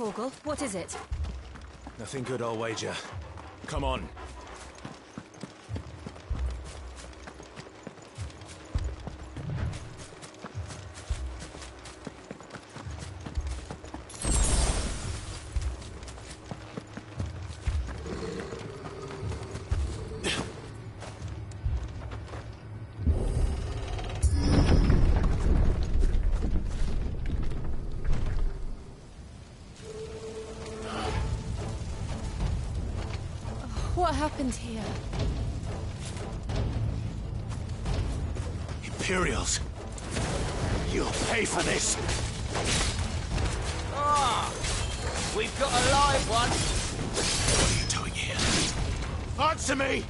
Horgle, what is it? Nothing good, I'll wager. Come on. What happened here? Imperials! You'll pay for this! Ah! We've got a live one! What are you doing here? Answer me!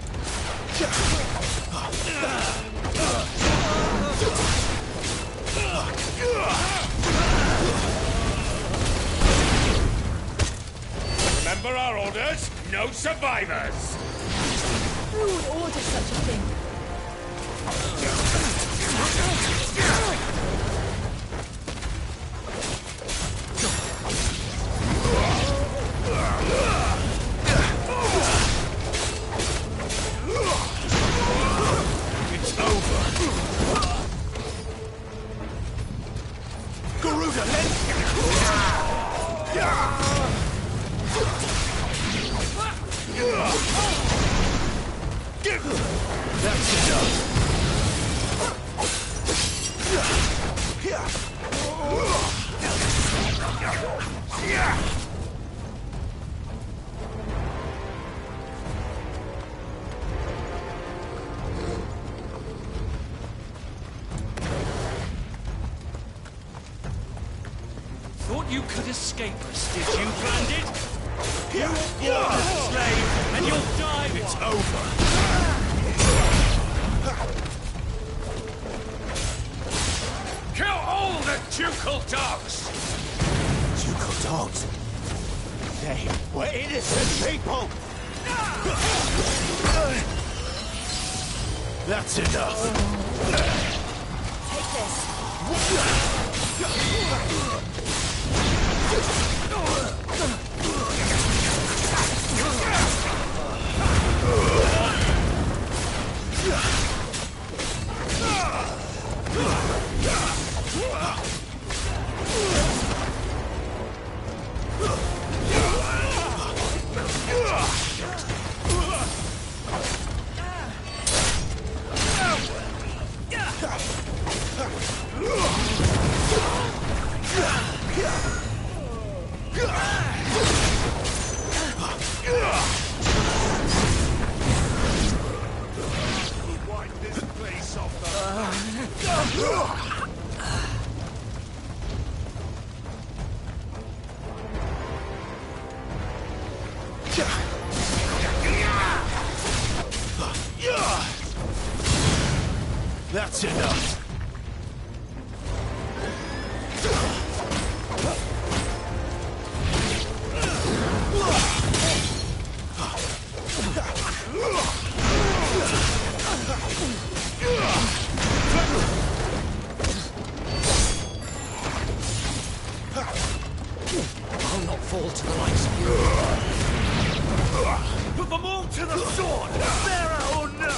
Remember our orders? No survivors! Who would order such a thing? It's over! Garuda, That's enough! Thought you could escape us, did you, Bandit? You were born as a slave, and you'll die one. It's over! Kill all the ducal dogs! Ducal dogs? They were innocent people! That's enough! Take this. That's enough! I'll not fall to the likes of you. Put them all to the sword! Sarah or no!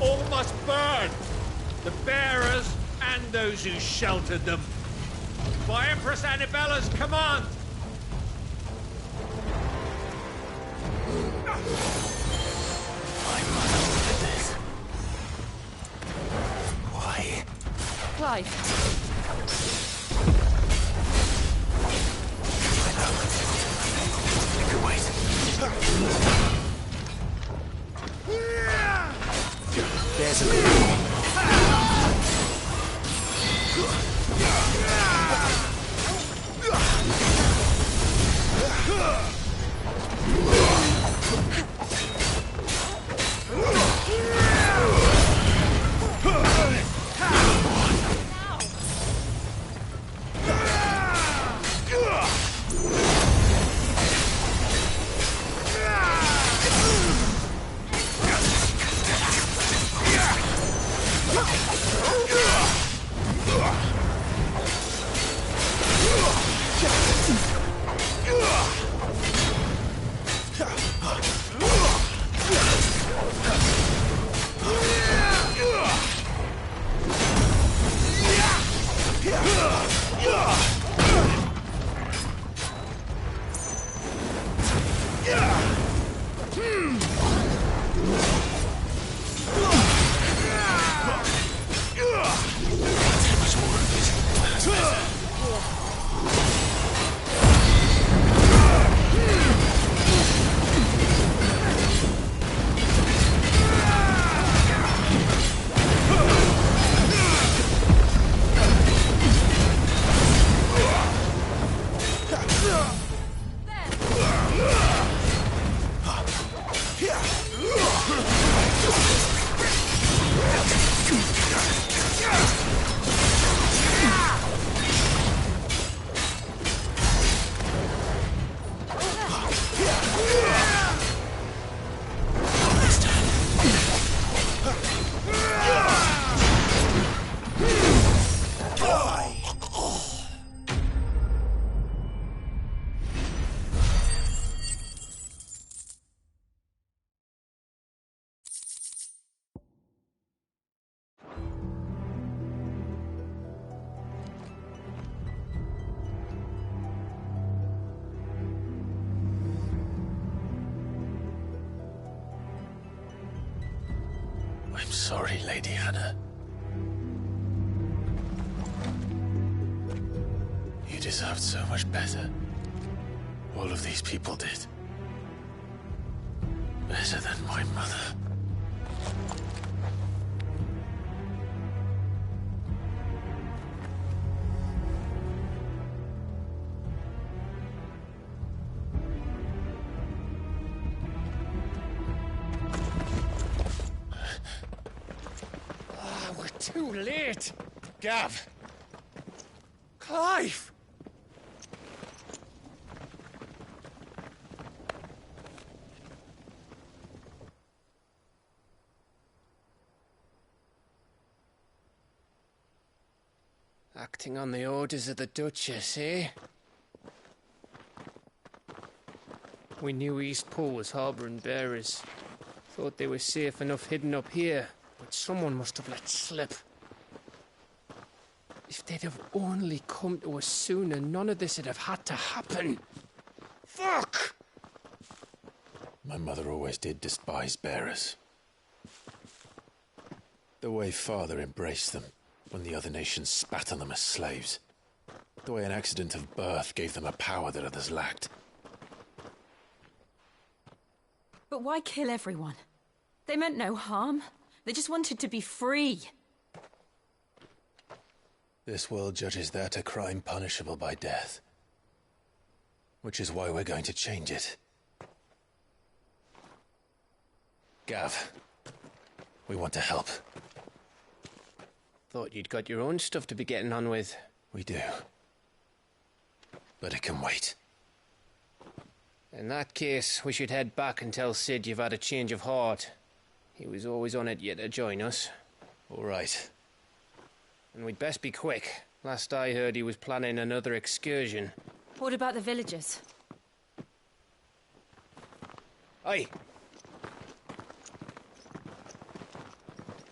All must burn! The bearers and those who sheltered them. By Empress Annibella's command! I must look at this. Why? Clive. I know. I could wait. bears are... I'm sorry, Lady Hannah. You deserved so much better. All of these people did. Better than my mother. Too late! Gav! Clive! Acting on the orders of the Duchess, eh? We knew East Pool was harbouring bearers. Thought they were safe enough hidden up here. But someone must have let slip. If they'd have only come to us sooner, none of this would have had to happen. Fuck! My mother always did despise bearers. The way Father embraced them when the other nations spat on them as slaves. The way an accident of birth gave them a power that others lacked. But why kill everyone? They meant no harm. They just wanted to be free. This world judges that a crime punishable by death. Which is why we're going to change it. Gav, we want to help. Thought you'd got your own stuff to be getting on with. We do. But it can wait. In that case, we should head back and tell Sid you've had a change of heart. He was always on it yet to join us. All right. And we'd best be quick. Last I heard, he was planning another excursion. What about the villagers? Aye.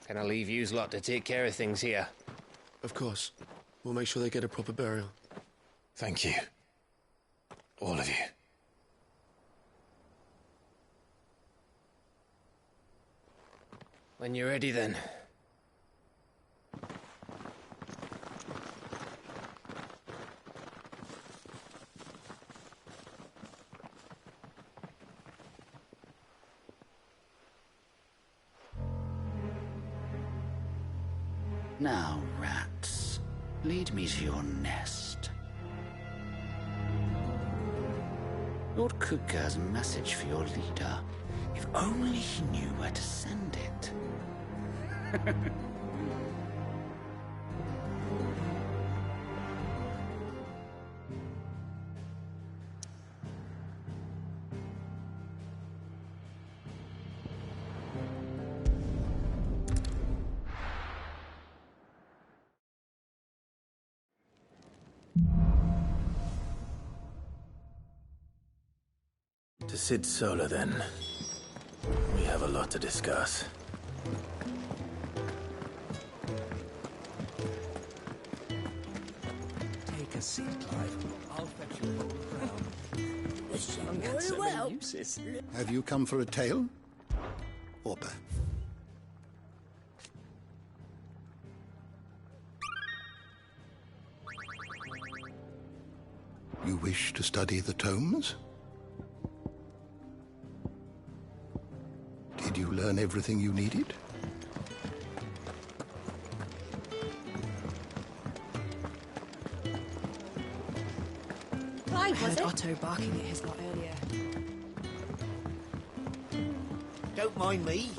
Can I leave yous lot to take care of things here? Of course. We'll make sure they get a proper burial. Thank you. All of you. When you're ready, then. Now, rats, lead me to your nest. Lord Kupka has a message for your leader. If only he knew where to send it. To Sid Solar, then. We have a lot to discuss. Take a seat, Clive. I'll fetch you a bottle of crown. This young had so many uses. Have you come for a tale? Or both? You wish to study the tomes? Did you learn everything you needed? Clive, I heard Otto barking at his lot earlier. Don't mind me.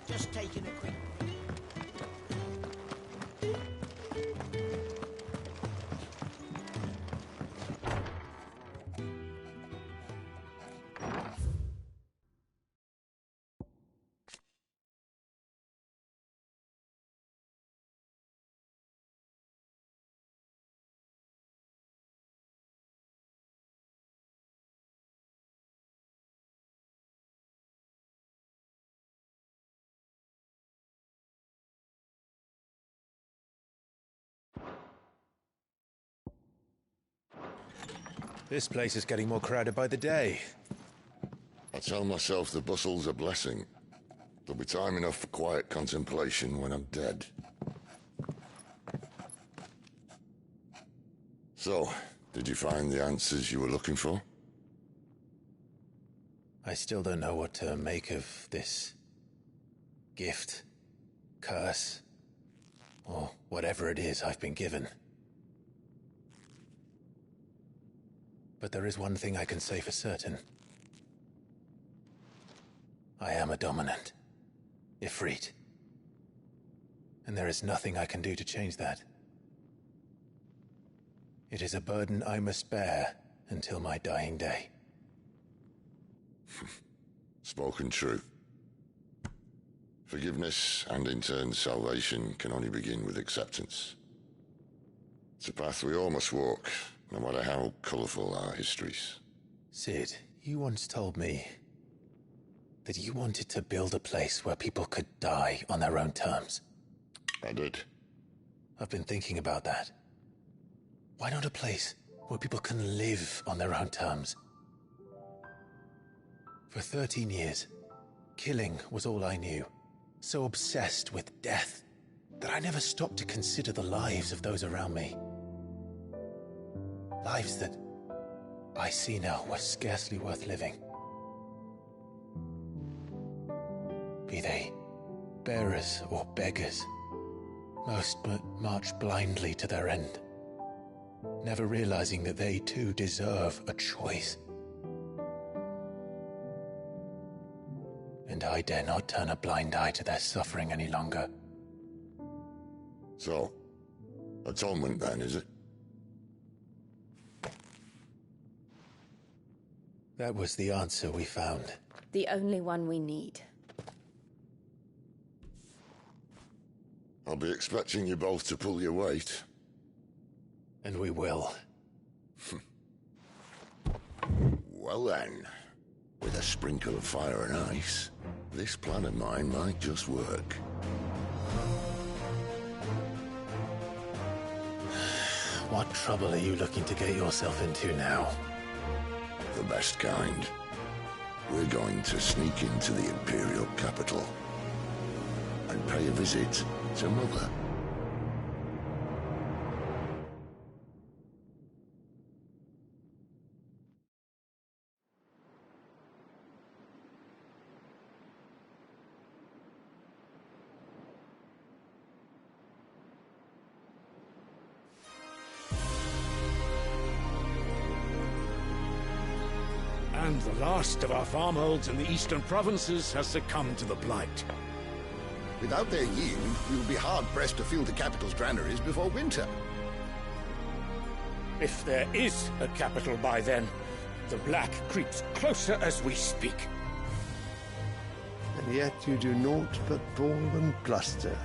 Just taking a quick... This place is getting more crowded by the day. I tell myself the bustle's a blessing. There'll be time enough for quiet contemplation when I'm dead. So, did you find the answers you were looking for? I still don't know what to make of this gift, curse, or whatever it is I've been given. But there is one thing I can say for certain. I am a dominant, Ifrit. And there is nothing I can do to change that. It is a burden I must bear until my dying day. Spoken true. Forgiveness and in turn salvation can only begin with acceptance. It's a path we all must walk, no matter how colourful our histories. Sid, you once told me that you wanted to build a place where people could die on their own terms. I did. I've been thinking about that. Why not a place where people can live on their own terms? For 13 years, killing was all I knew. So obsessed with death that I never stopped to consider the lives of those around me. Lives that I see now were scarcely worth living. Be they bearers or beggars, most march blindly to their end, never realizing that they too deserve a choice. And I dare not turn a blind eye to their suffering any longer. So, atonement then, is it? That was the answer we found. The only one we need. I'll be expecting you both to pull your weight. And we will. Well then, with a sprinkle of fire and ice, this plan of mine might just work. What trouble are you looking to get yourself into now? The best kind. We're going to sneak into the Imperial capital and pay a visit to Mother. And the last of our farmholds in the eastern provinces has succumbed to the blight. Without their yield, we'll be hard-pressed to fill the capital's granaries before winter. If there is a capital by then, the black creeps closer as we speak. And yet you do naught but bawl and bluster.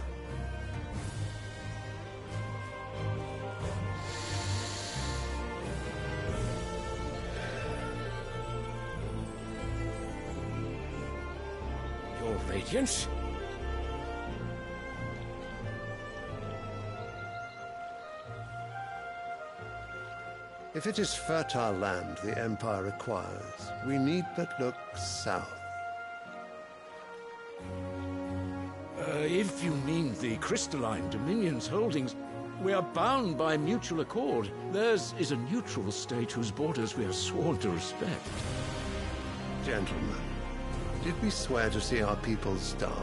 Your Radiance? If it is fertile land the Empire acquires, we need but look south. If you mean the crystalline Dominion's holdings, we are bound by mutual accord. Theirs is a neutral state whose borders we have sworn to respect. Gentlemen, did we swear to see our people starve?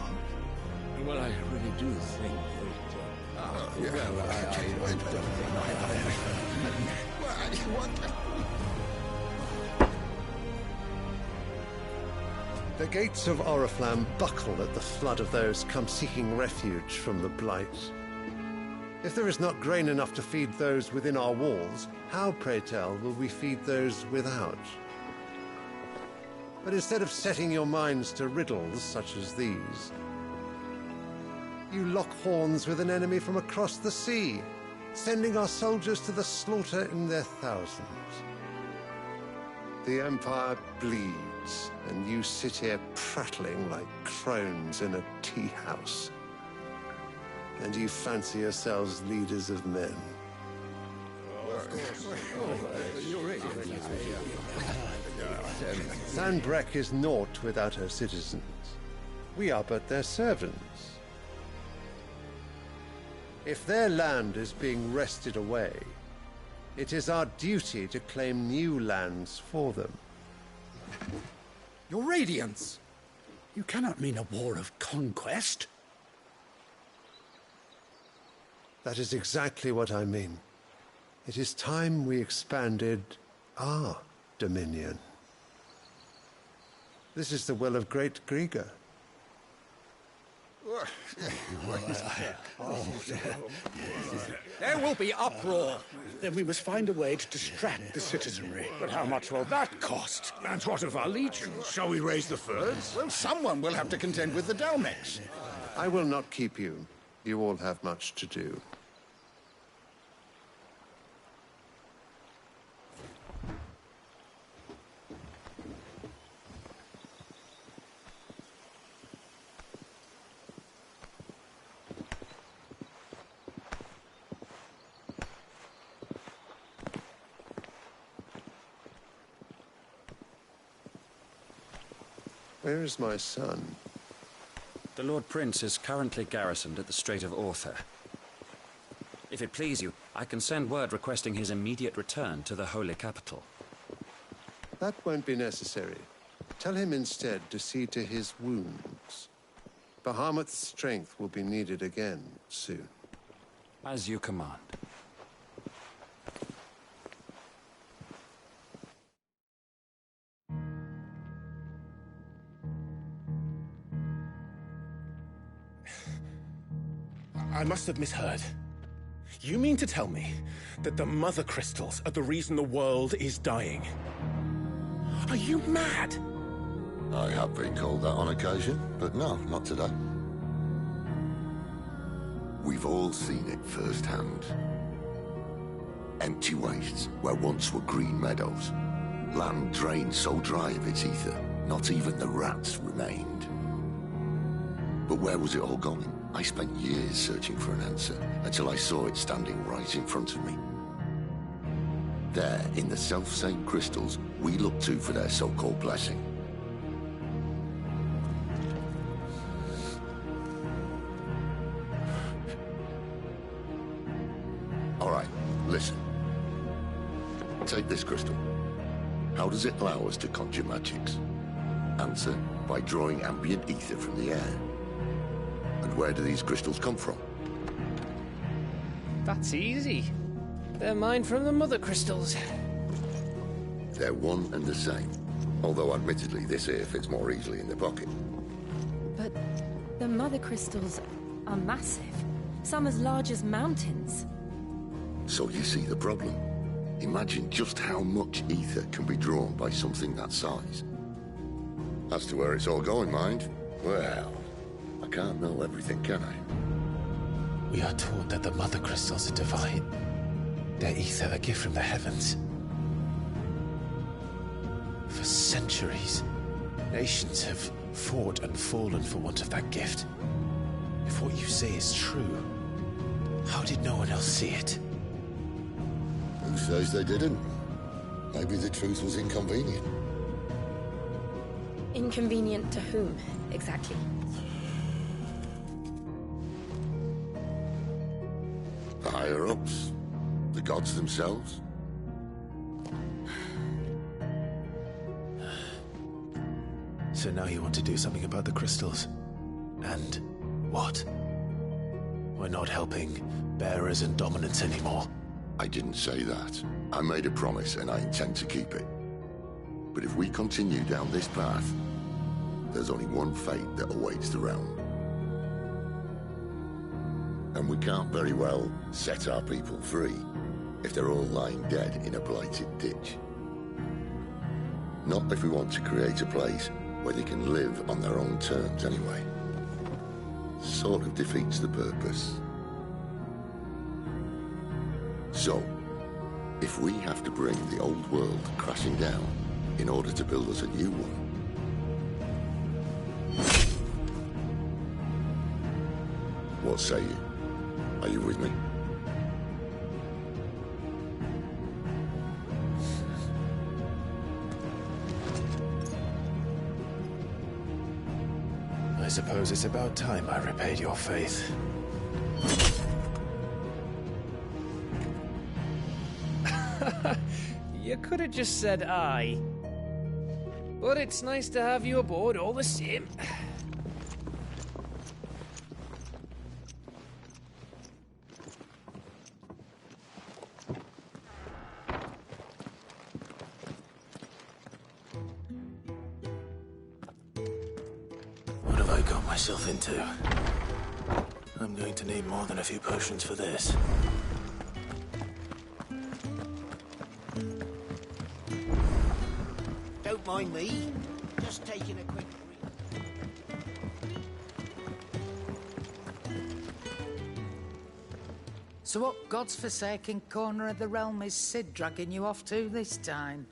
Well, I really do think The gates of Oriflamme buckle at the flood of those come seeking refuge from the blight. If there is not grain enough to feed those within our walls, how, pray tell, will we feed those without? But instead of setting your minds to riddles such as these, you lock horns with an enemy from across the sea, sending our soldiers to the slaughter in their thousands. The Empire bleeds, and you sit here prattling like crones in a tea house. And you fancy yourselves leaders of men. Sanbreque is naught without her citizens. We are but their servants. If their land is being wrested away, it is our duty to claim new lands for them. Your Radiance! You cannot mean a war of conquest. That is exactly what I mean. It is time we expanded our dominion. This is the will of great Grieger. There will be uproar. Then we must find a way to distract the citizenry. But how much will that cost? And what of our legions? Shall we raise the furs? Well, someone will have to contend with the Dalmex. I will not keep you. You all have much to do. Where is my son? The Lord Prince is currently garrisoned at the Strait of Arthur. If it please you, I can send word requesting his immediate return to the Holy Capital. That won't be necessary. Tell him instead to see to his wounds. Bahamut's strength will be needed again soon. As you command. I must have misheard. You mean to tell me that the Mother Crystals are the reason the world is dying? Are you mad? I have been called that on occasion, but no, not today. We've all seen it firsthand. Empty wastes where once were green meadows. Land drained so dry of its ether, not even the rats remained. But where was it all going? I spent years searching for an answer, until I saw it standing right in front of me. There, in the self-same crystals, we look to for their so-called blessing. All right, listen. Take this crystal. How does it allow us to conjure magics? Answer, by drawing ambient ether from the air. And where do these crystals come from? That's easy. They're mined from the Mother Crystals. They're one and the same. Although, admittedly, this here fits more easily in the pocket. But the mother crystals are massive. Some as large as mountains. So you see the problem. Imagine just how much ether can be drawn by something that size. As to where it's all going, mind, well, I can't know everything, can I? We are taught that the mother crystals are divine. Their ether a gift from the heavens. For centuries, nations have fought and fallen for want of that gift. If what you say is true, how did no one else see it? Who says they didn't? Maybe the truth was inconvenient. Inconvenient to whom, exactly? The higher-ups? The gods themselves? So now you want to do something about the crystals? And what? We're not helping bearers and dominants anymore. I didn't say that. I made a promise and I intend to keep it. But if we continue down this path, there's only one fate that awaits the realm. And we can't very well set our people free if they're all lying dead in a blighted ditch. Not if we want to create a place where they can live on their own terms anyway. Sort of defeats the purpose. So, if we have to bring the old world crashing down in order to build us a new one, what say you? Are you with me? I suppose it's about time I repaid your faith. You could have just said aye. But it's nice to have you aboard all the same. What have I got myself into? I'm going to need more than a few potions for this. Don't mind me. Just taking a quick read. So what God's forsaken corner of the realm is Sid dragging you off to this time?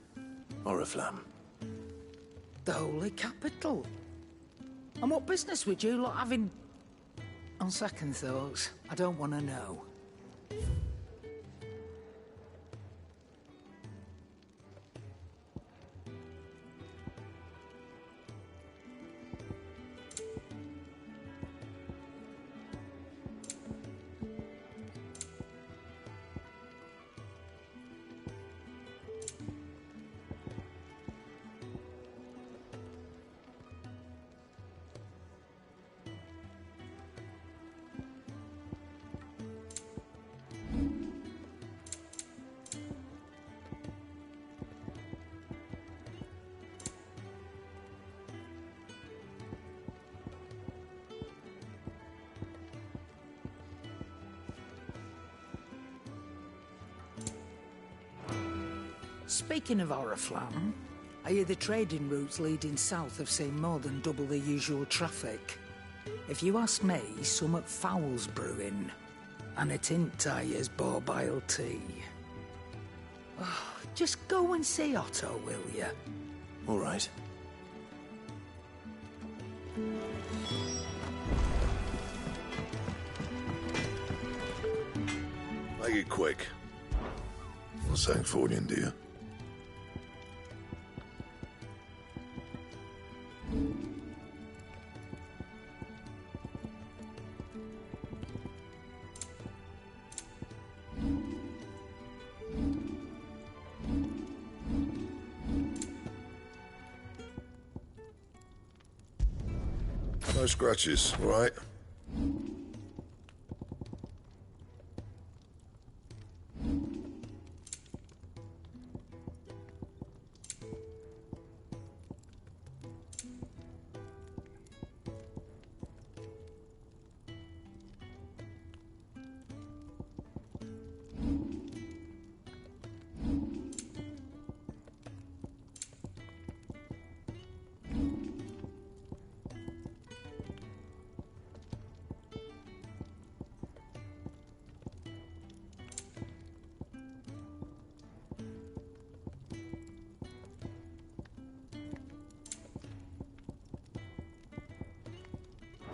Oriflamme. The Holy Capital. And what business would you lot having? On second thoughts, I don't want to know. Speaking of Oriflamme, I hear the trading routes leading south have seen more than double the usual traffic. If you ask me, summat foul's brewing. And it ain't Tyre's borbile tea. Oh, just go and see Otto, will you? All right. Make it quick. Not saying Fordian, do you? No scratches, all right?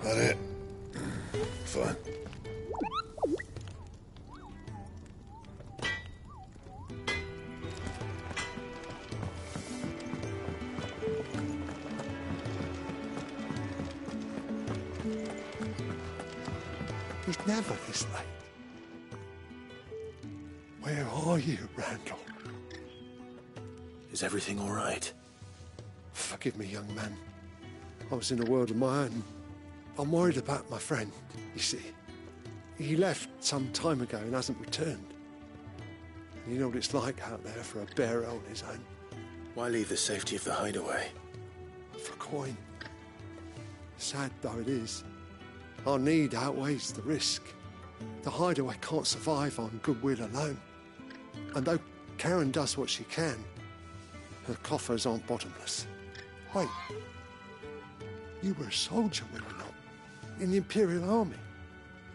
That it? Fine. He's never this late. Where are you, Randall? Is everything all right? Forgive me, young man. I was in a world of my own. I'm worried about my friend, you see. He left some time ago and hasn't returned. You know what it's like out there for a bearer on his own. Why leave the safety of the hideaway? For coin. Sad though it is, our need outweighs the risk. The hideaway can't survive on goodwill alone. And though Karen does what she can, her coffers aren't bottomless. Wait, you were a soldier, were you not? In the Imperial Army?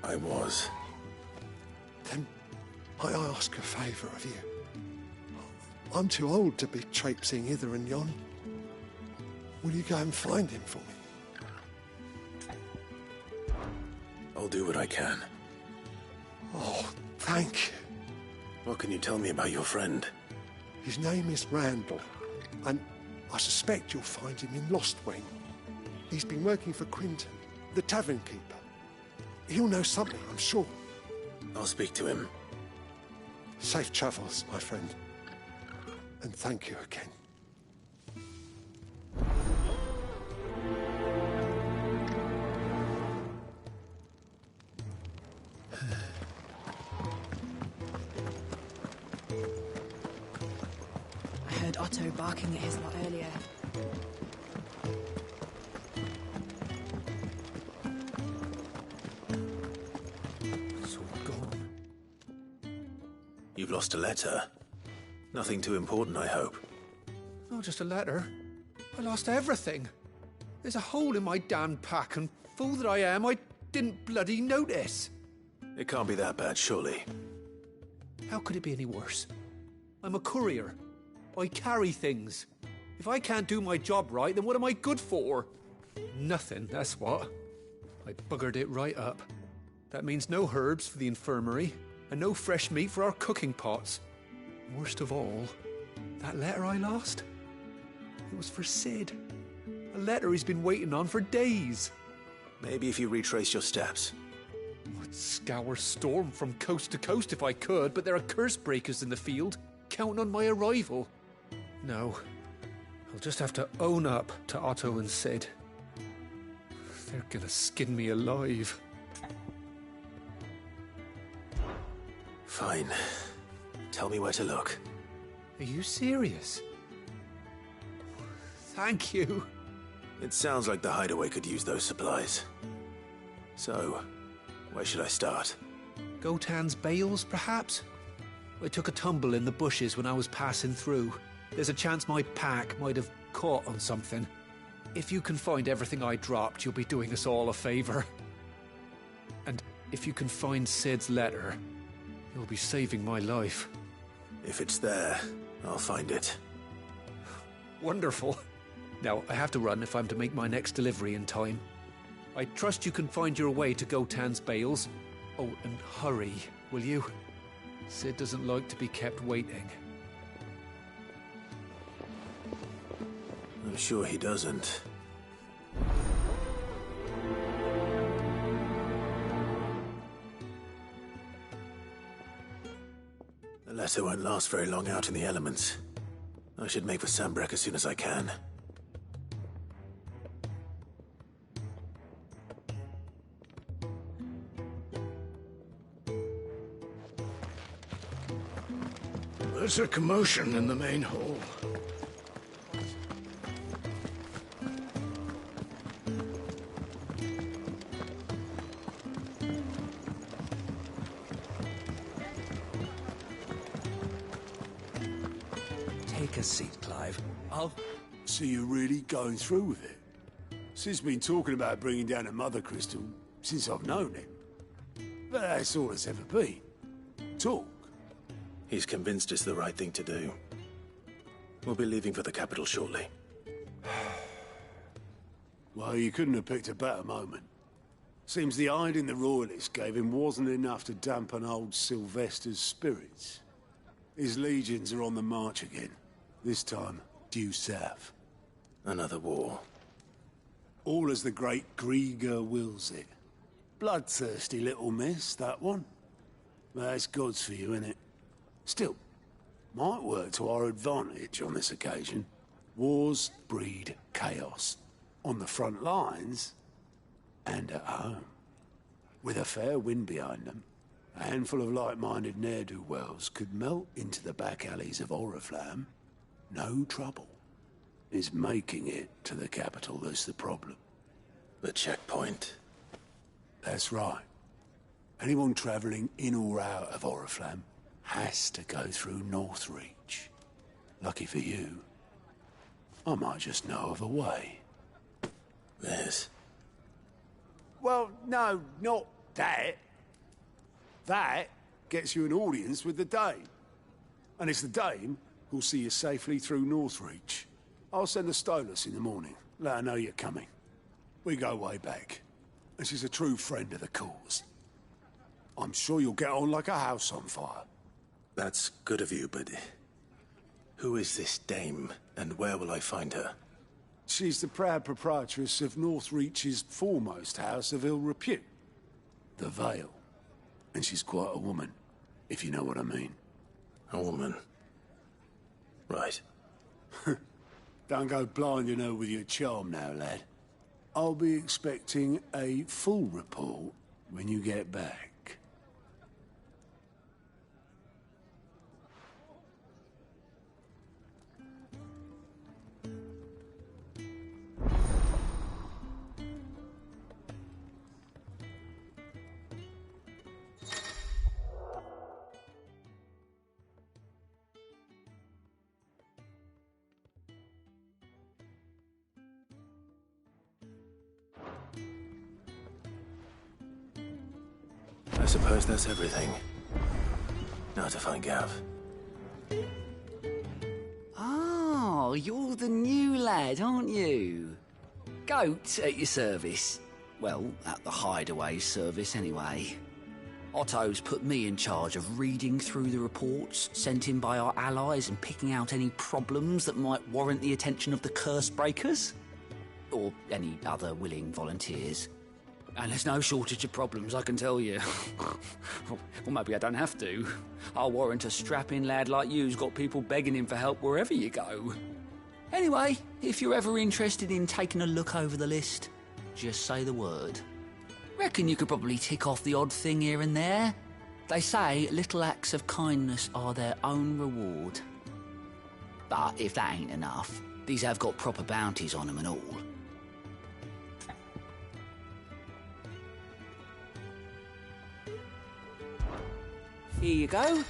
I was. Then I ask a favour of you. I'm too old to be traipsing hither and yon. Will you go and find him for me? I'll do what I can. Oh, thank you. What can you tell me about your friend? His name is Randall, and I suspect you'll find him in Lostwing. He's been working for Quinton, the tavern keeper. He'll know something, I'm sure. I'll speak to him. Safe travels, my friend. And thank you again. I heard Otto barking at his lot earlier. It's all gone. You've lost a letter. Nothing too important, I hope. Not just a letter. I lost everything. There's a hole in my damned pack, and fool that I am, I didn't bloody notice. It can't be that bad, surely. How could it be any worse? I'm a courier. I carry things. If I can't do my job right, then what am I good for? Nothing, that's what. I buggered it right up. That means no herbs for the infirmary, and no fresh meat for our cooking pots. Worst of all, that letter I lost? It was for Sid. A letter he's been waiting on for days. Maybe if you retrace your steps. I'd scour Storm from coast to coast if I could, but there are curse breakers in the field, counting on my arrival. No, I'll just have to own up to Otto and Sid. They're gonna skin me alive. Fine. Tell me where to look. Are you serious? Thank you. It sounds like the hideaway could use those supplies. So, where should I start? Gotan's bales, perhaps? I took a tumble in the bushes when I was passing through. There's a chance my pack might have caught on something. If you can find everything I dropped, you'll be doing us all a favor. And if you can find Sid's letter, you'll be saving my life. If it's there, I'll find it. Wonderful. Now, I have to run if I'm to make my next delivery in time. I trust you can find your way to Gotan's bales. Oh, and hurry, will you? Sid doesn't like to be kept waiting. I'm sure he doesn't. The letter won't last very long out in the elements. I should make for Sambrek as soon as I can. There's a commotion in the main hall. Take a seat, Clive. So you're really going through with it? Sid's been talking about bringing down a mother crystal since I've known him. But that's all it's ever been. Talk. He's convinced it's the right thing to do. We'll be leaving for the capital shortly. Well, you couldn't have picked a better moment. Seems the hiding the Royalists gave him wasn't enough to dampen old Sylvester's spirits. His legions are on the march again, this time due south. Another war. All as the great Grieger wills it. Bloodthirsty little miss, that one. That's God's for you, innit? Still, might work to our advantage on this occasion. Wars breed chaos. On the front lines, and at home. With a fair wind behind them, a handful of like-minded ne'er-do-wells could melt into the back alleys of Oriflamme. No trouble. It's making it to the capital that's the problem. The checkpoint. That's right. Anyone travelling in or out of Oriflamme has to go through Northreach. Lucky for you, I might just know of a way. Yes. Well, no, not that. That gets you an audience with the Dame. And it's the Dame who'll see you safely through Northreach. I'll send a Stolas in the morning. Let her know you're coming. We go way back. And she's a true friend of the cause. I'm sure you'll get on like a house on fire. That's good of you, but who is this Dame, and where will I find her? She's the proud proprietress of Northreach's foremost house of ill repute, the Vale. And she's quite a woman, if you know what I mean. A woman? Right. Don't go blinding her with your charm now, lad. I'll be expecting a full report when you get back. I suppose that's everything. Now to find Gav. Oh, you're the new lad, aren't you? Goat at your service. Well, at the hideaway service anyway. Otto's put me in charge of reading through the reports sent in by our allies and picking out any problems that might warrant the attention of the curse breakers. Or any other willing volunteers. And there's no shortage of problems, I can tell you. Well, maybe I don't have to. I'll warrant a strapping lad like you's got people begging him for help wherever you go. Anyway, if you're ever interested in taking a look over the list, just say the word. Reckon you could probably tick off the odd thing here and there. They say little acts of kindness are their own reward. But if that ain't enough, these have got proper bounties on them and all. Here you go.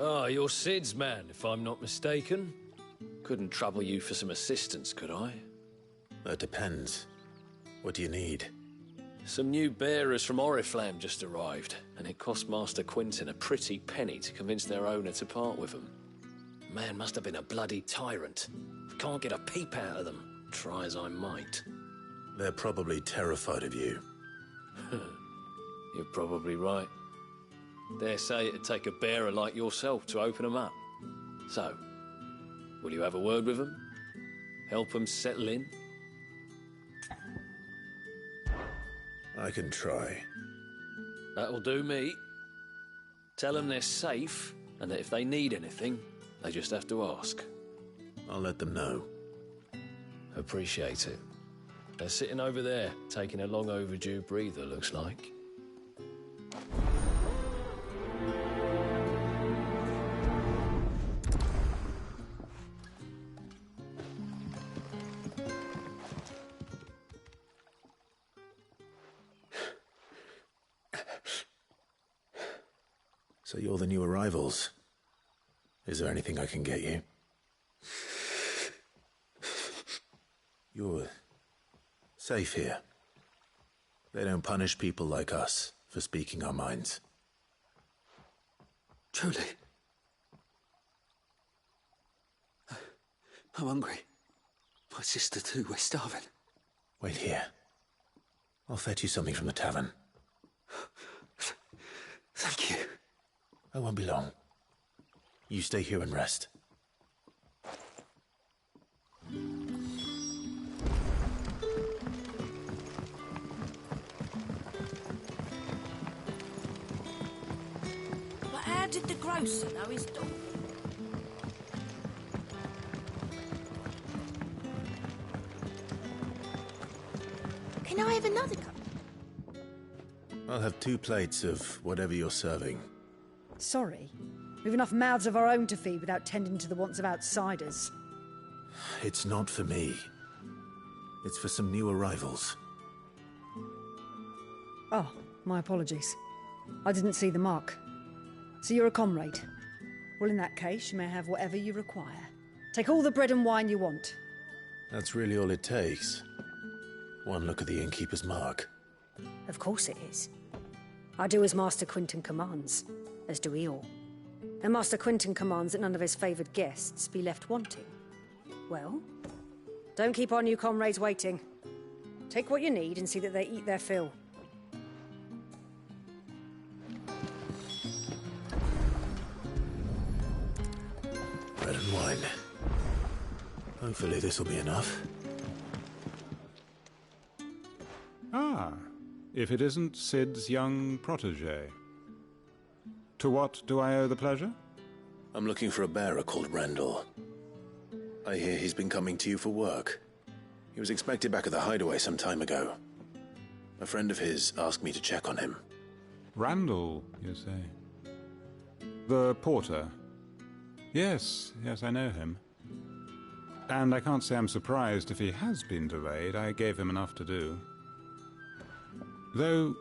Ah, you're Sid's man, if I'm not mistaken. Couldn't trouble you for some assistance, could I? That depends. What do you need? Some new bearers from Oriflamme just arrived, and it cost Master Quinton a pretty penny to convince their owner to part with them. Man must have been a bloody tyrant. Can't get a peep out of them, try as I might. They're probably terrified of you. You're probably right. Dare say it'd take a bearer like yourself to open them up. So, will you have a word with them? Help them settle in? I can try. That'll do me. Tell them they're safe, and that if they need anything, they just have to ask. I'll let them know. Appreciate it. They're sitting over there, taking a long overdue breather, looks like. So you're the new arrivals. Is there anything I can get you? You're safe here. They don't punish people like us for speaking our minds. Truly. I'm hungry. My sister too, we're starving. Wait here. I'll fetch you something from the tavern. Thank you. I won't be long. You stay here and rest. But how did the grocer know his dog? Can I have another cup? I'll have 2 plates of whatever you're serving. Sorry. We've enough mouths of our own to feed without tending to the wants of outsiders. It's not for me. It's for some new arrivals. Oh, my apologies. I didn't see the mark. So you're a comrade. Well, in that case, you may have whatever you require. Take all the bread and wine you want. That's really all it takes. One look at the innkeeper's mark. Of course it is. I do as Master Quinton commands, as do we all. And Master Quinton commands that none of his favoured guests be left wanting. Well, don't keep our new comrades waiting. Take what you need and see that they eat their fill. Bread and wine. Hopefully this will be enough. Ah, if it isn't Sid's young protege. To what do I owe the pleasure? I'm looking for a bearer called Randall. I hear he's been coming to you for work. He was expected back at the hideaway some time ago. A friend of his asked me to check on him. Randall, you say? The porter? Yes, I know him. And I can't say I'm surprised if he has been delayed. I gave him enough to do. Though,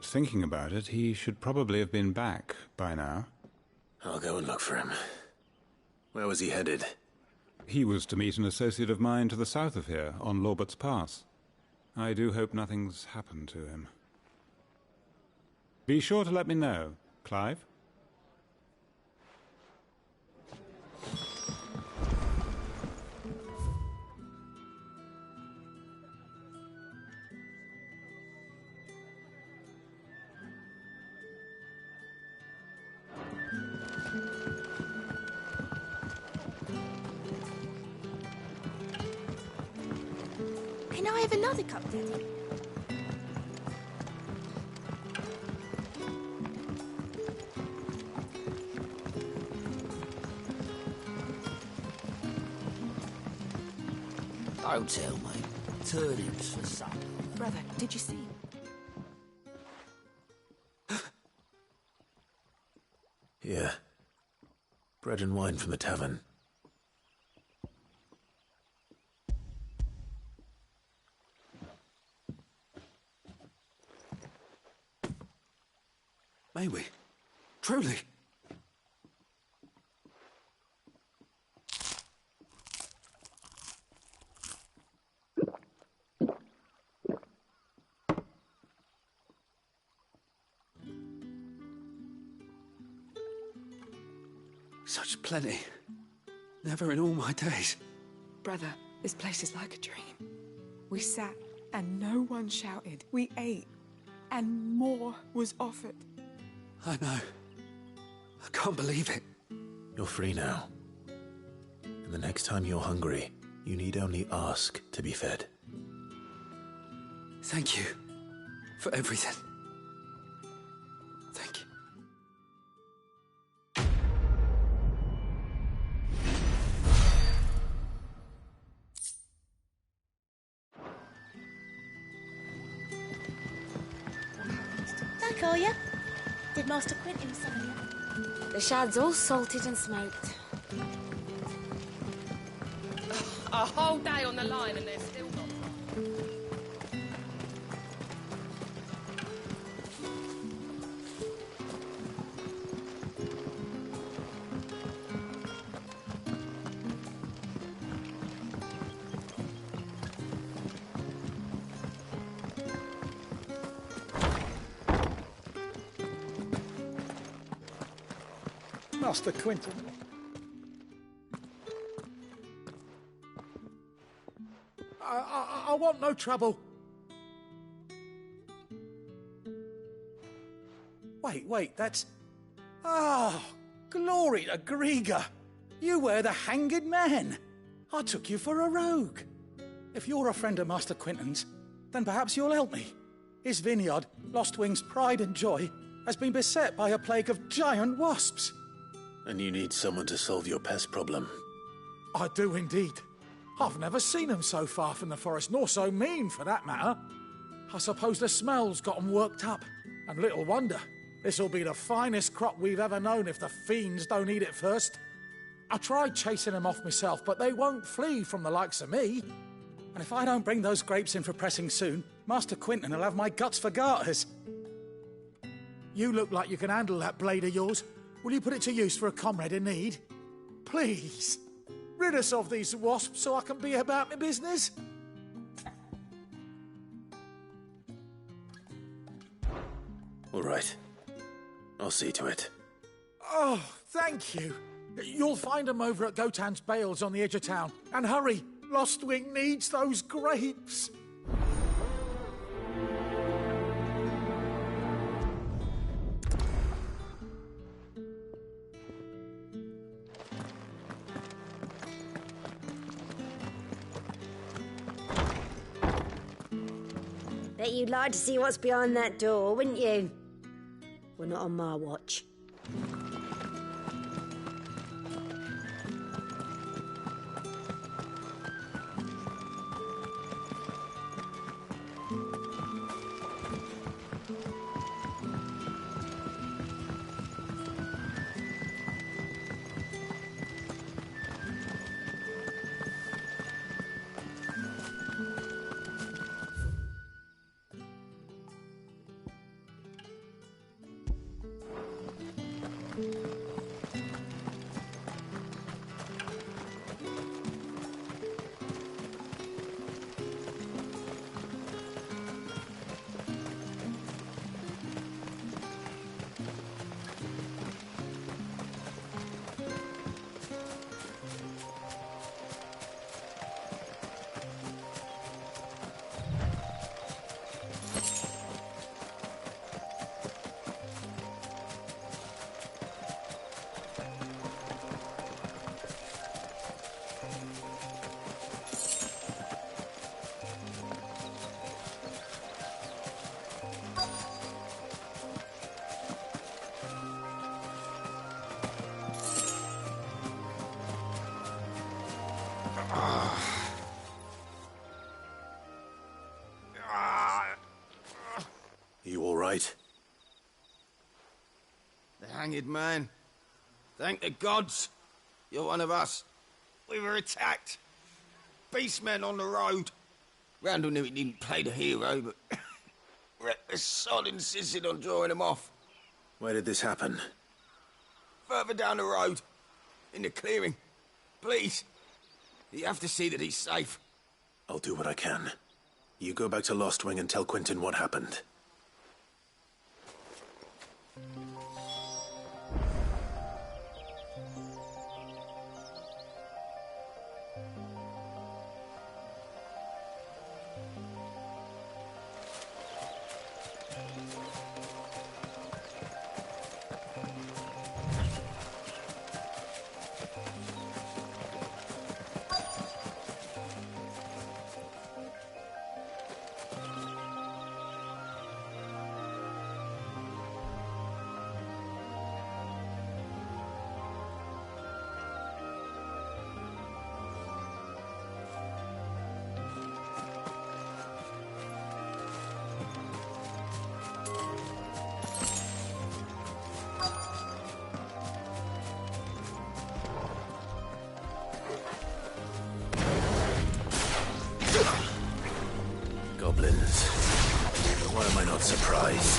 thinking about it, he should probably have been back by now. I'll go and look for him. Where was he headed? He was to meet an associate of mine to the south of here, on Lorbert's Pass. I do hope nothing's happened to him. Be sure to let me know, Clive. Can I have another cup, Daddy? Don't tell me. Turnips for supper. Brother, did you see? Here. Bread and wine from the tavern. May we? Truly? Such plenty. Never in all my days. Brother, this place is like a dream. We sat and no one shouted. We ate and more was offered. I know. I can't believe it. You're free now. And the next time you're hungry, you need only ask to be fed. Thank you for everything. Thank you. Back, are you? Did Master Quinton summon you? The shad's all salted and smoked. A whole day on the line and they're still not. Master Quinton. I want no trouble. Wait, that's... Oh, glory to Griga. You were the hanged man. I took you for a rogue. If you're a friend of Master Quinton's, then perhaps you'll help me. His vineyard, Lostwing's pride and joy, has been beset by a plague of giant wasps. And you need someone to solve your pest problem. I do indeed. I've never seen them so far from the forest, nor so mean, for that matter. I suppose the smell's got them worked up. And little wonder. This'll be the finest crop we've ever known if the fiends don't eat it first. I tried chasing them off myself, but they won't flee from the likes of me. And if I don't bring those grapes in for pressing soon, Master Quinton will have my guts for garters. You look like you can handle that blade of yours. Will you put it to use for a comrade in need? Please, rid us of these wasps so I can be about my business. All right. I'll see to it. Oh, thank you. You'll find them over at Gotan's Bales on the edge of town. And hurry, Lostwing needs those grapes. Bet you'd like to see what's behind that door, wouldn't you? Well, not on my watch. You all right? The hanged man. Thank the gods. You're one of us. We were attacked. Beastmen on the road. Randall knew he didn't play the hero, but the sod insisted on drawing him off. Where did this happen? Further down the road. In the clearing. Please. You have to see that he's safe. I'll do what I can. You go back to Lostwing and tell Quinton what happened. Goblins. Why am I not surprised?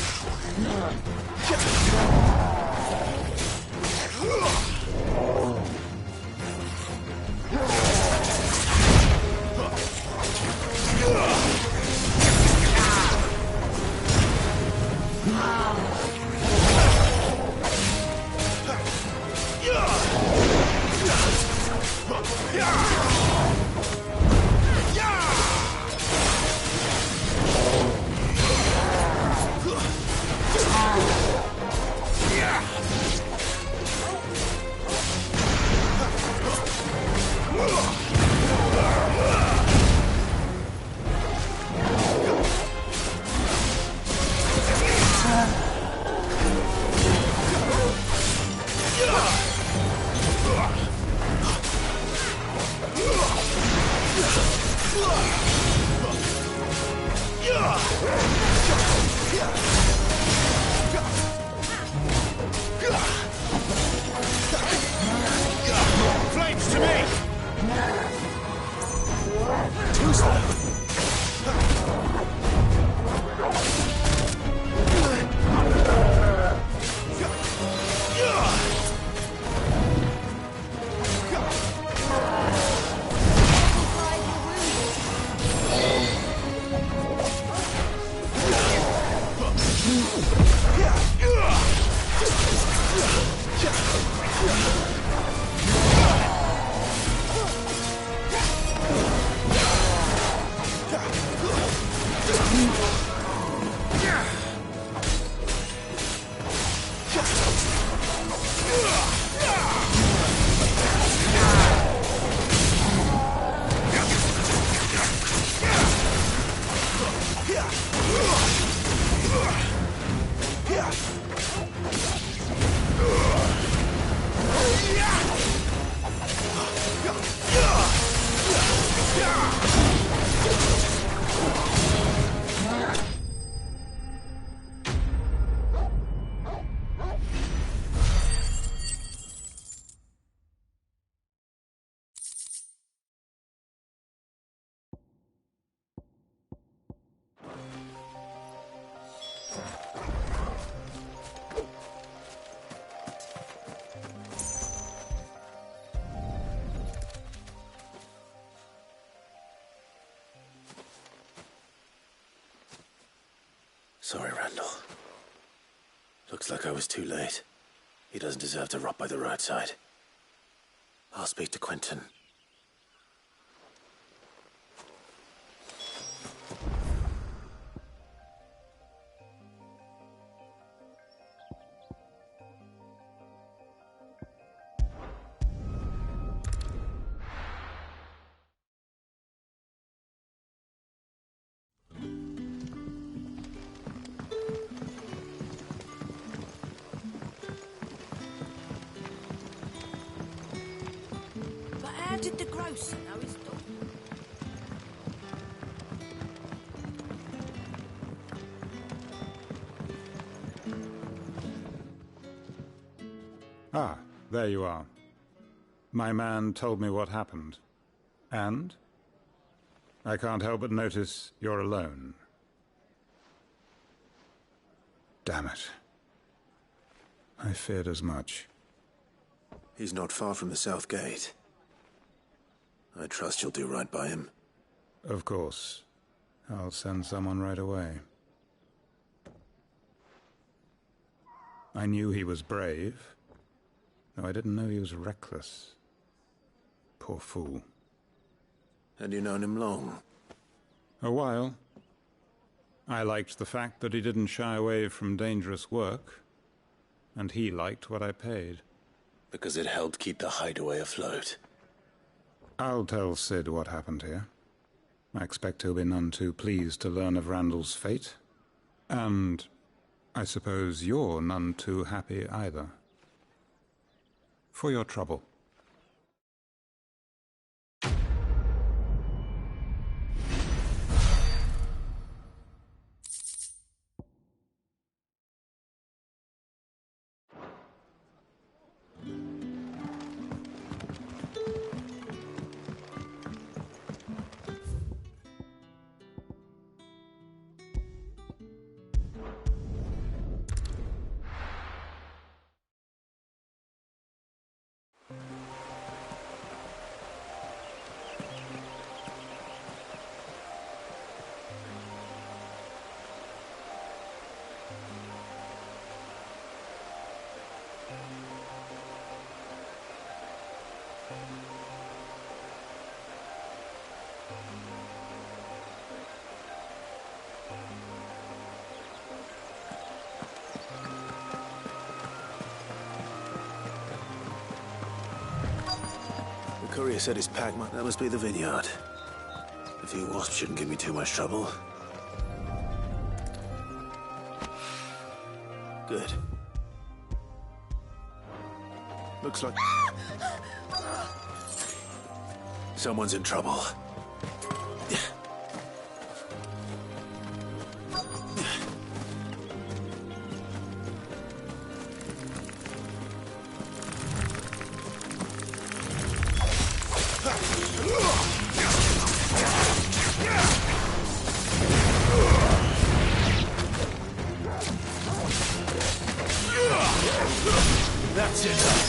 Sorry, Randall. Looks like I was too late. He doesn't deserve to rot by the roadside. I'll speak to Quentin. How did the grocer know his dog? Ah, there you are. My man told me what happened. And? I can't help but notice you're alone. Damn it. I feared as much. He's not far from the South Gate. I trust you'll do right by him. Of course. I'll send someone right away. I knew he was brave, though I didn't know he was reckless. Poor fool. Had you known him long? A while. I liked the fact that he didn't shy away from dangerous work, and he liked what I paid. Because it helped keep the hideaway afloat. I'll tell Sid what happened here. I expect he'll be none too pleased to learn of Randall's fate. And I suppose you're none too happy either. For your trouble. The courier said his pack might... That must be the vineyard. A few wasps shouldn't give me too much trouble. Good. Looks like... someone's in trouble. That's it.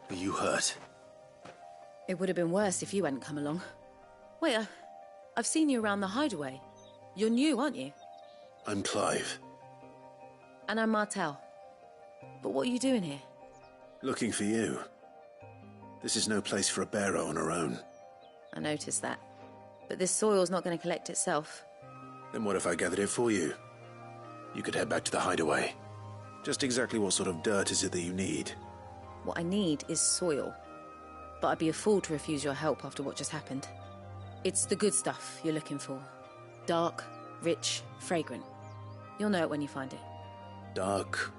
Are you hurt? It would have been worse if you hadn't come along. Wait, I've seen you around the hideaway. You're new, aren't you? I'm Clive. And I'm Martel. But what are you doing here? Looking for you. This is no place for a bearer on her own. I noticed that. But this soil's not going to collect itself. Then what if I gathered it for you? You could head back to the hideaway. Just exactly what sort of dirt is it that you need? What I need is soil. But I'd be a fool to refuse your help after what just happened. It's the good stuff you're looking for. Dark, rich, fragrant. You'll know it when you find it. Dark,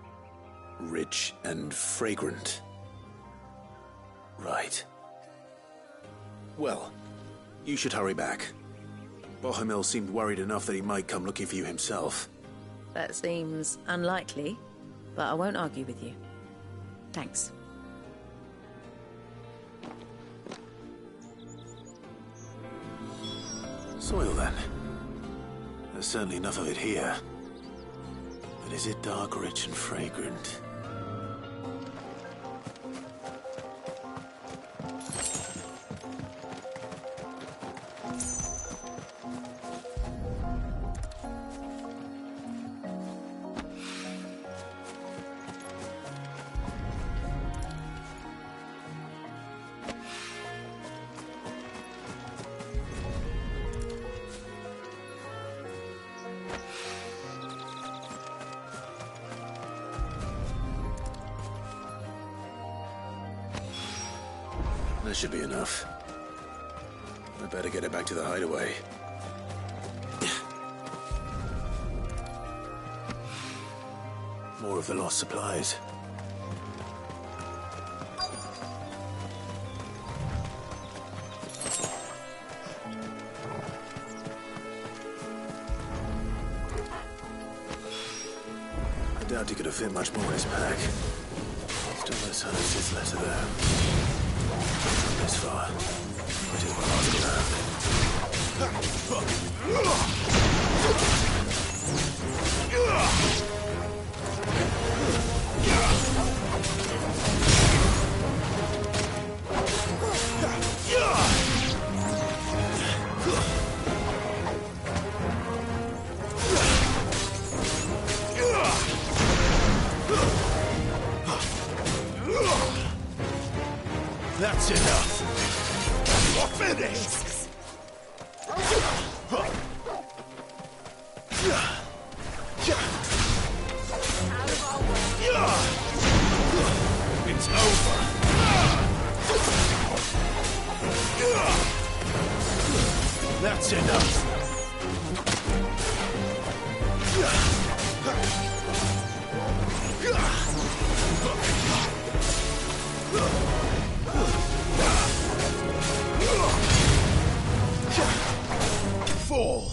rich, and fragrant. Right. Well, you should hurry back. Bohemil seemed worried enough that he might come looking for you himself. That seems unlikely, but I won't argue with you. Thanks. Soil, then. There's certainly enough of it here. But is it dark, rich, and fragrant? That should be enough. I better get it back to the hideaway. More of the lost supplies. I doubt he could have fit much more in his pack. Still, let's hope his letter there. This far. Might as well ask That's enough. You're finished. It's over. That's enough. Fall.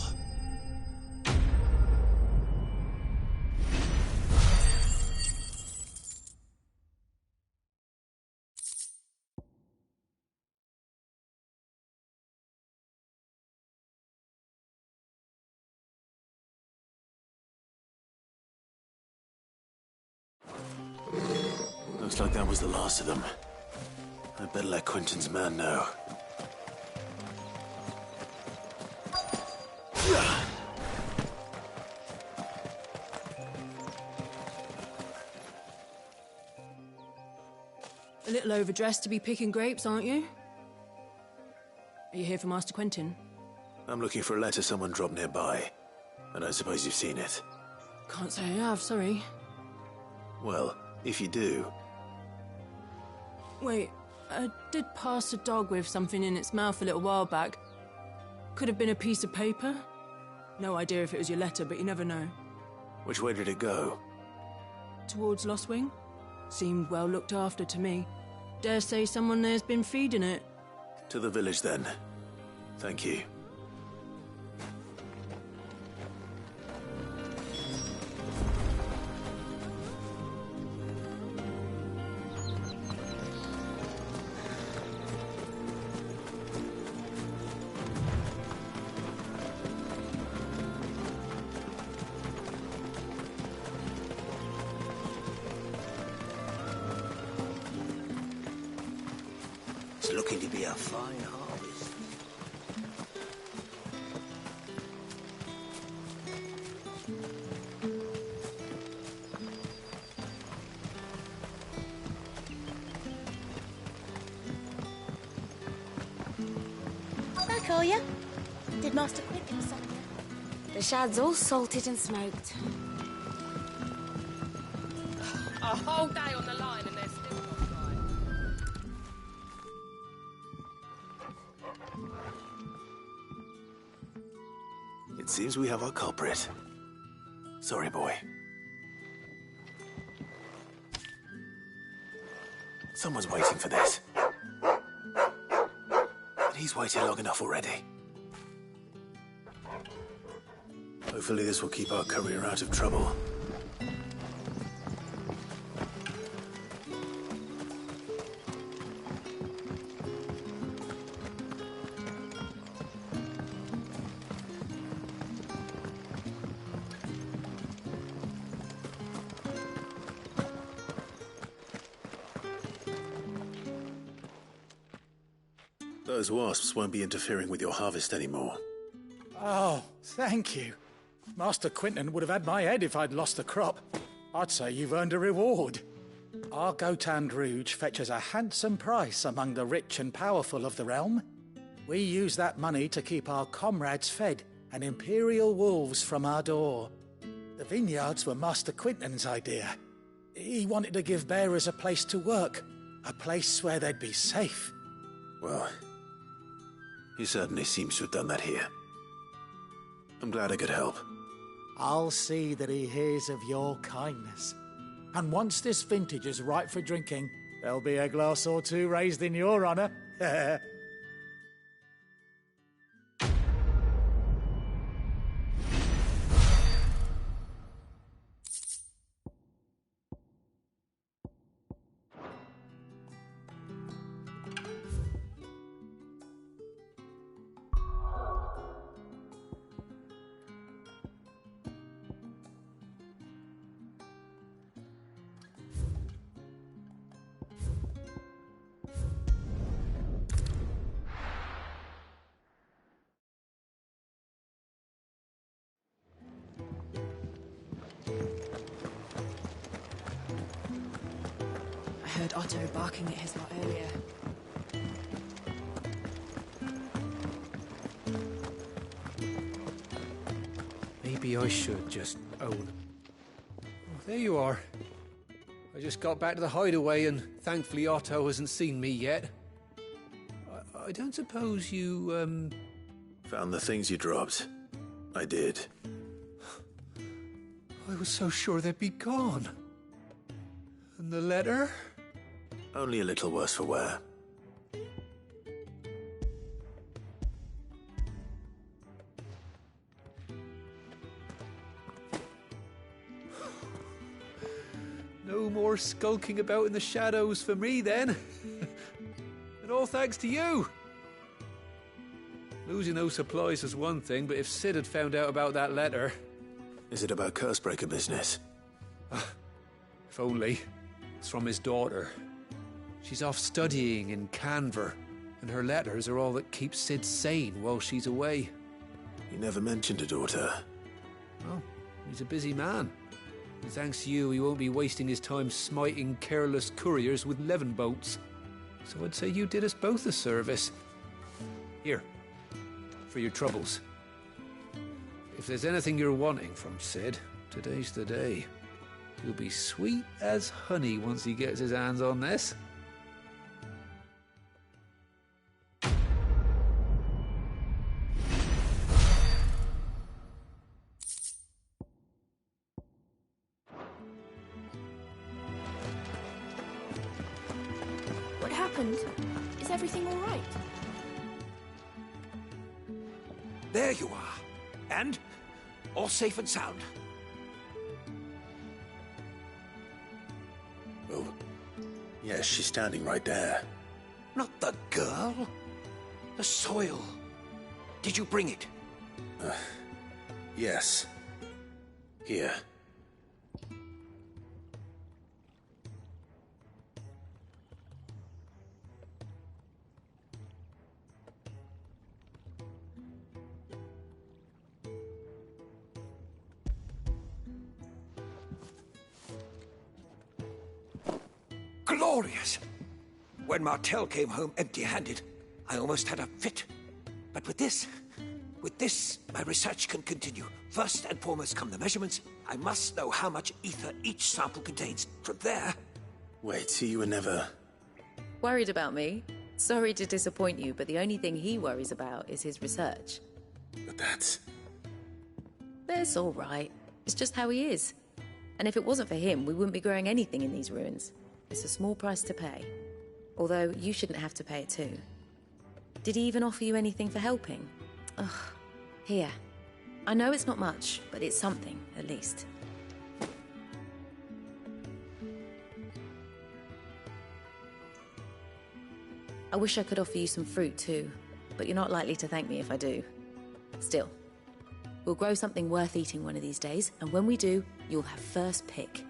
Looks like that was the last of them. I'd better let Quentin's man know. A little overdressed to be picking grapes, aren't you? Are you here for Master Quentin? I'm looking for a letter someone dropped nearby. I don't suppose you've seen it. Can't say I have, sorry. Well, if you do... Wait, I did pass a dog with something in its mouth a little while back. Could have been a piece of paper. No idea if it was your letter, but you never know. Which way did it go? Towards Lost Wing? Seemed well looked after to me. Dare say someone there's been feeding it. To the village, then. Thank you. It's looking to be a fine harvest. Back, are you? Did Master Quentin summon you? The shad's all salted and smoked. A whole day on the line and they're still not dry. It seems we have our culprit. Sorry, boy. Someone's waiting for this. But he's waited long enough already. Hopefully this will keep our courier out of trouble. Those wasps won't be interfering with your harvest anymore. Oh, thank you. Master Quentin would have had my head if I'd lost the crop. I'd say you've earned a reward. Our Gotand Rouge fetches a handsome price among the rich and powerful of the realm. We use that money to keep our comrades fed and imperial wolves from our door. The vineyards were Master Quentin's idea. He wanted to give bearers a place to work, a place where they'd be safe. Well, he certainly seems to have done that here. I'm glad I could help. I'll see that he hears of your kindness. And once this vintage is ripe for drinking, there'll be a glass or two raised in your honour. I heard Otto barking at his lot earlier. Maybe I should just own. Oh, there you are. I just got back to the hideaway and thankfully Otto hasn't seen me yet. I don't suppose you, Found the things you dropped. I did. I was so sure they'd be gone. And the letter? Only a little worse for wear. No more skulking about in the shadows for me, then. And all thanks to you. Losing those supplies is one thing, but if Sid had found out about that letter... Is it about Cursebreaker business? If only. It's from his daughter. She's off studying in Canver, and her letters are all that keeps Sid sane while she's away. He never mentioned a daughter. Oh, he's a busy man. And thanks to you, he won't be wasting his time smiting careless couriers with levin bolts. So I'd say you did us both a service. Here, for your troubles. If there's anything you're wanting from Sid, today's the day. He'll be sweet as honey once he gets his hands on this. What happened? Is everything all right? There you are. And all safe and sound. Oh, yes, she's standing right there. Not the girl. The soil. Did you bring it? Yes. Here. glorious. When Martel came home empty-handed, I almost had a fit. But with this, my research can continue. First and foremost come the measurements. I must know how much ether each sample contains. From there... Wait, so you were never... Worried about me? Sorry to disappoint you, but the only thing he worries about is his research. But that's... That's all right. It's just how he is. And if it wasn't for him, we wouldn't be growing anything in these ruins. It's a small price to pay. Although, you shouldn't have to pay it too. Did he even offer you anything for helping? Ugh. Here. I know it's not much, but it's something, at least. I wish I could offer you some fruit too, but you're not likely to thank me if I do. Still, we'll grow something worth eating one of these days, and when we do, you'll have first pick.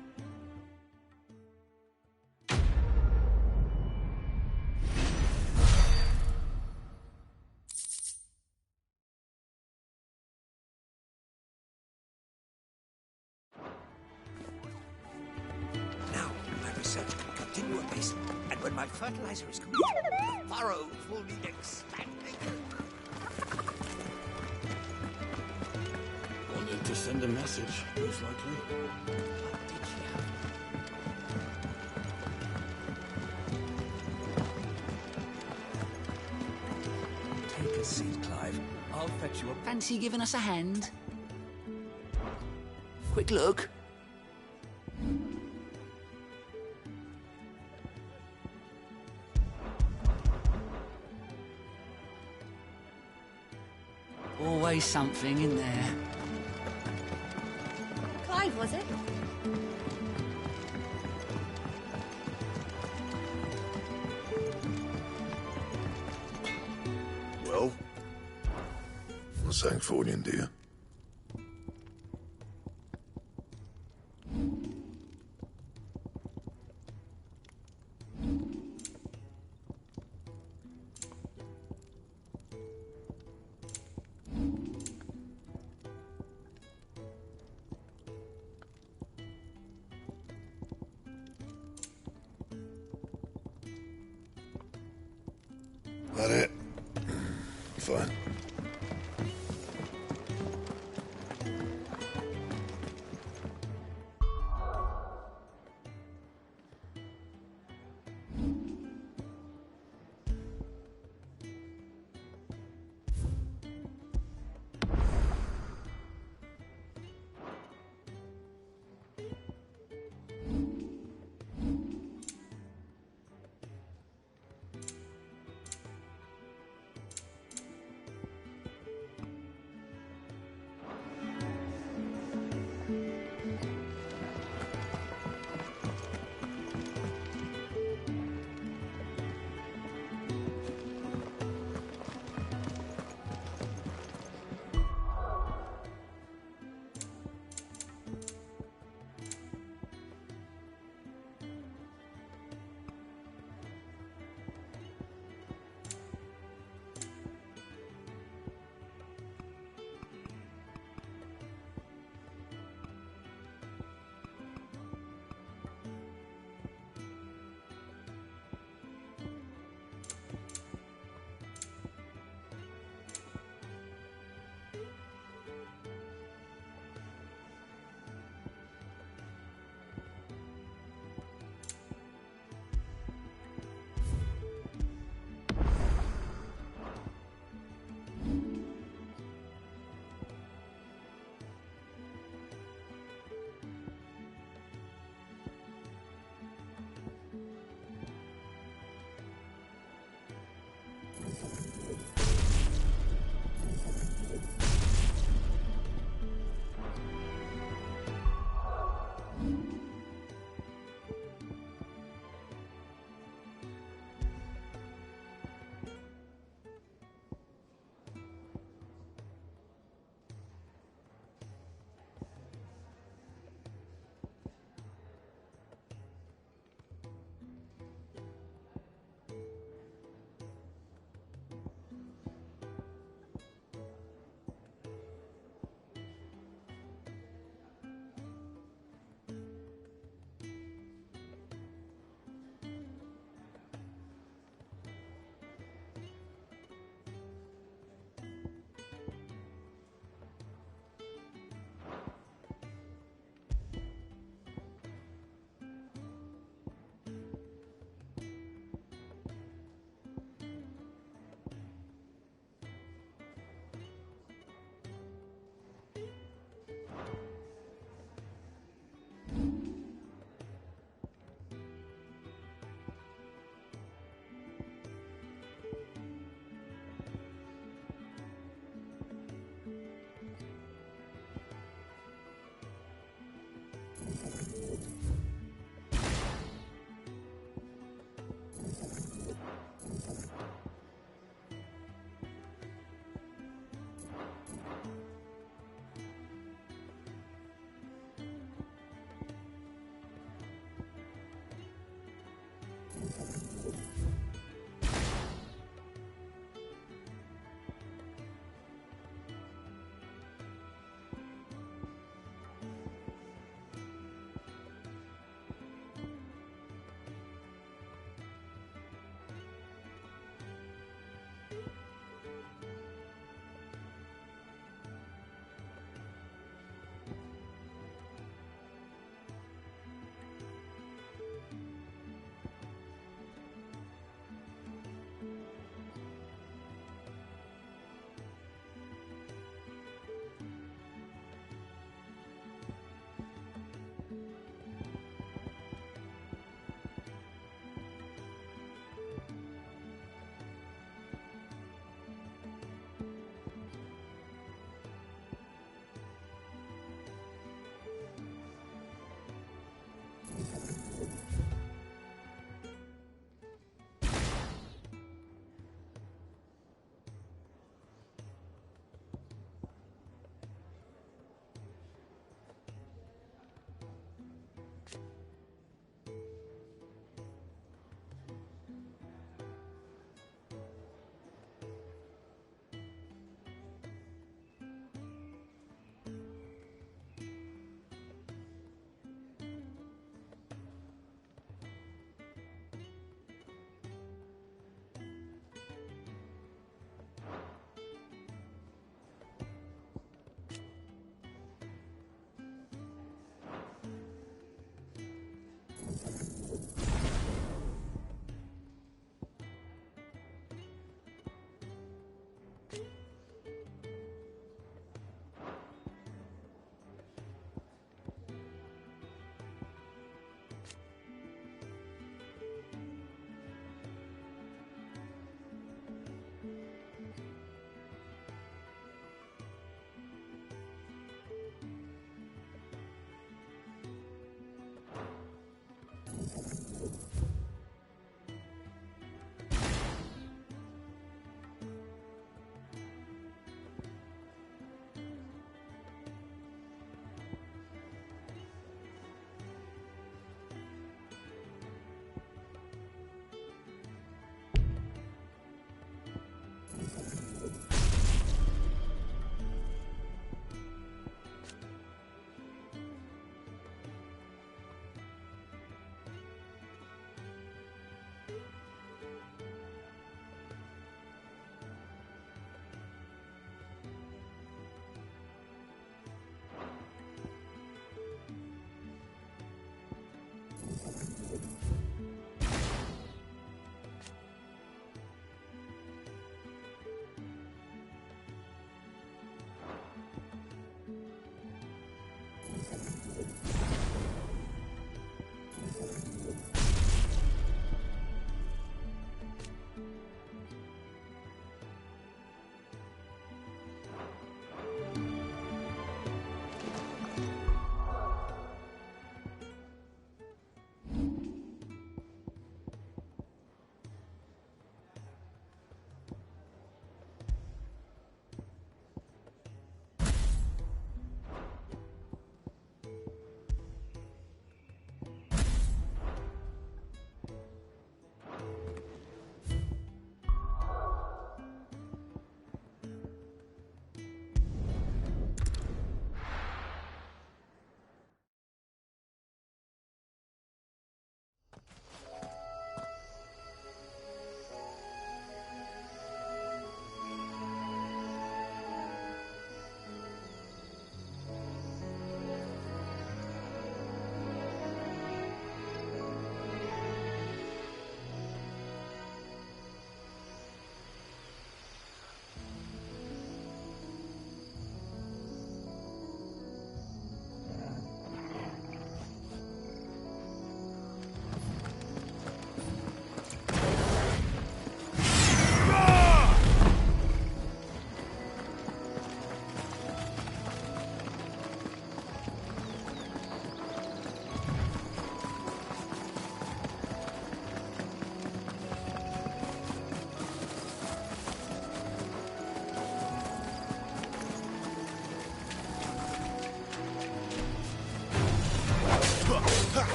Now, my research can continue apace, and when my fertilizer is complete, the furrows will need expanding. Wanted to send a message, most likely. Take a seat, Clive. I'll fetch you a... Fancy giving us a hand? Quick look. Always something in there. Clive, was it? Well? What's Sancfordian, dear? That it? Fine.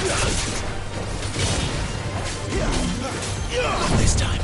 Not this time.